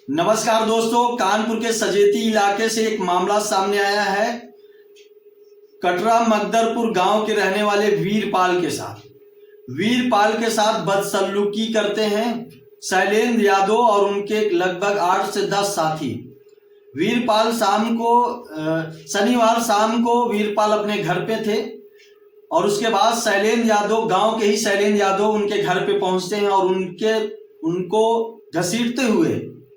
नमस्कार दोस्तों, कानपुर के सजेती इलाके से एक मामला सामने आया है। कटरा मकदरपुर गांव के रहने वाले वीरपाल के साथ बदसलूकी करते हैं शैलेंद्र यादव और उनके लगभग 8 से 10 साथी। वीरपाल शनिवार शाम को वीरपाल अपने घर पे थे और उसके बाद शैलेंद्र यादव, गांव के ही शैलेंद्र यादव उनके घर पे पहुंचते हैं और उनको घसीटते हुए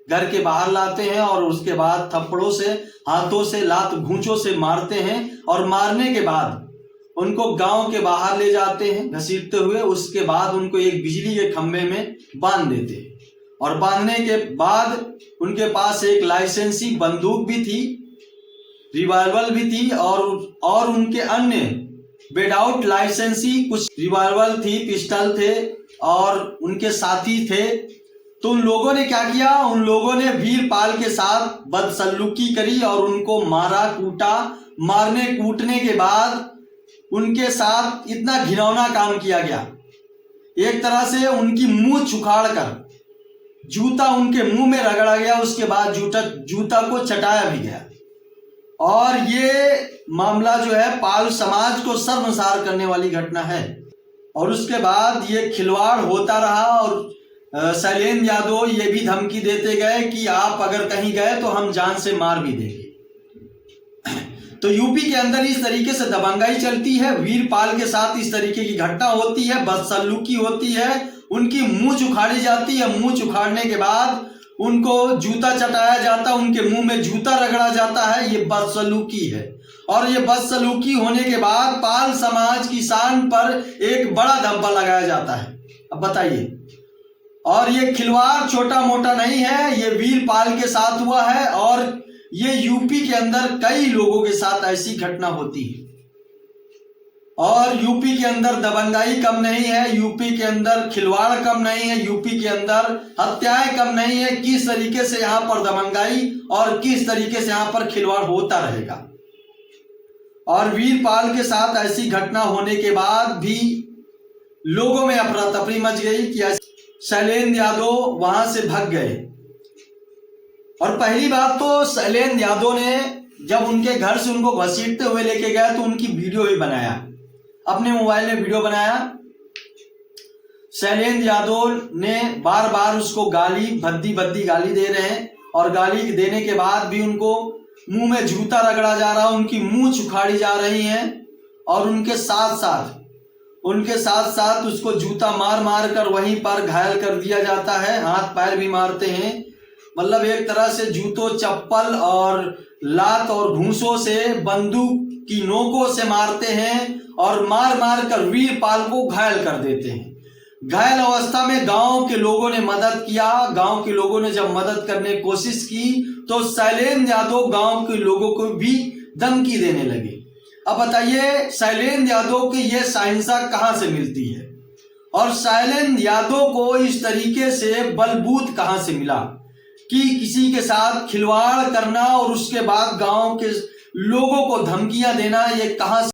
घर के बाहर लाते हैं और उसके बाद थप्पड़ों से, हाथों से, लात घूंचों से मारते हैं और मारने के बाद उनको गांव के बाहर ले जाते हैं घसीटते हुए। उसके बाद उनको एक बिजली के खंभे में बांध देते हैं और बांधने के बाद उनके पास एक लाइसेंसी बंदूक भी थी, रिवॉल्वर भी थी और उनके अन्य विदाउट लाइसेंसी कुछ रिवॉल्वर थी, पिस्टल थे और उनके साथी थे। तो उन लोगों ने क्या किया, उन लोगों ने वीरपाल के साथ बदसलूकी करी और उनको मारा, कूटा। मारने कूटने के बाद उनके साथ इतना घिनौना काम किया गया, एक तरह से उनकी मुंह छुखाड़ कर जूता उनके मुंह में रगड़ा गया। उसके बाद जूता को चटाया भी गया और ये मामला जो है पाल समाज को शर्मसार करने वाली घटना है। और उसके बाद ये खिलवाड़ होता रहा और शैलेंद्र यादव ये भी धमकी देते गए कि आप अगर कहीं गए तो हम जान से मार भी देंगे। तो यूपी के अंदर इस तरीके से दबंगाई चलती है, वीरपाल के साथ इस तरीके की घटना होती है, बदसलूकी होती है, उनकी मुंह उखाड़ी जाती है। मुंह उखाड़ने के बाद उनको जूता चटाया जाता है, उनके मुंह में जूता रगड़ा जाता है। ये बदसलूकी है और ये बदसलूकी होने के बाद पाल समाज की शान पर एक बड़ा धब्बा लगाया जाता है। अब बताइए, और ये खिलवाड़ छोटा मोटा नहीं है, ये वीरपाल के साथ हुआ है और ये यूपी के अंदर कई लोगों के साथ ऐसी घटना होती है। और यूपी के अंदर दबंगाई कम नहीं है, यूपी के अंदर खिलवाड़ कम नहीं है, यूपी के अंदर हत्याएं कम नहीं है। किस तरीके से यहाँ पर दबंगाई और किस तरीके से यहाँ पर खिलवाड़ होता रहेगा। और वीरपाल के साथ ऐसी घटना होने के बाद भी लोगों में अफरा तफरी मच गई कि शैलेंद्र यादव वहां से भाग गए। और पहली बात तो शैलेंद्र यादव ने जब उनके घर से उनको घसीटते हुए लेके गए तो उनकी वीडियो भी बनाया, अपने मोबाइल में वीडियो बनाया। शैलेंद्र यादव ने बार बार उसको गाली, भद्दी गाली दे रहे हैं और गाली देने के बाद भी उनको मुंह में जूता रगड़ा जा रहा, उनकी मुंह उखाड़ी जा रही है और उनके साथ साथ उसको जूता मार कर वहीं पर घायल कर दिया जाता है, हाथ पैर भी मारते हैं। मतलब एक तरह से जूतों, चप्पल और लात और घूंसों से, बंदूक की नोकों से मारते हैं और मार कर वीरपाल को घायल कर देते हैं। घायल अवस्था में गांव के लोगों ने मदद किया। गांव के लोगों ने जब मदद करने की कोशिश की तो शैलेंद्र यादव गांव के लोगों को भी धमकी देने लगे। अब बताइए, शैलेंद्र यादव की ये साइंसा कहां से मिलती है और शैलेंद्र यादव को इस तरीके से बलबूत कहां से मिला कि किसी के साथ खिलवाड़ करना और उसके बाद गांव के लोगों को धमकियां देना, ये कहां से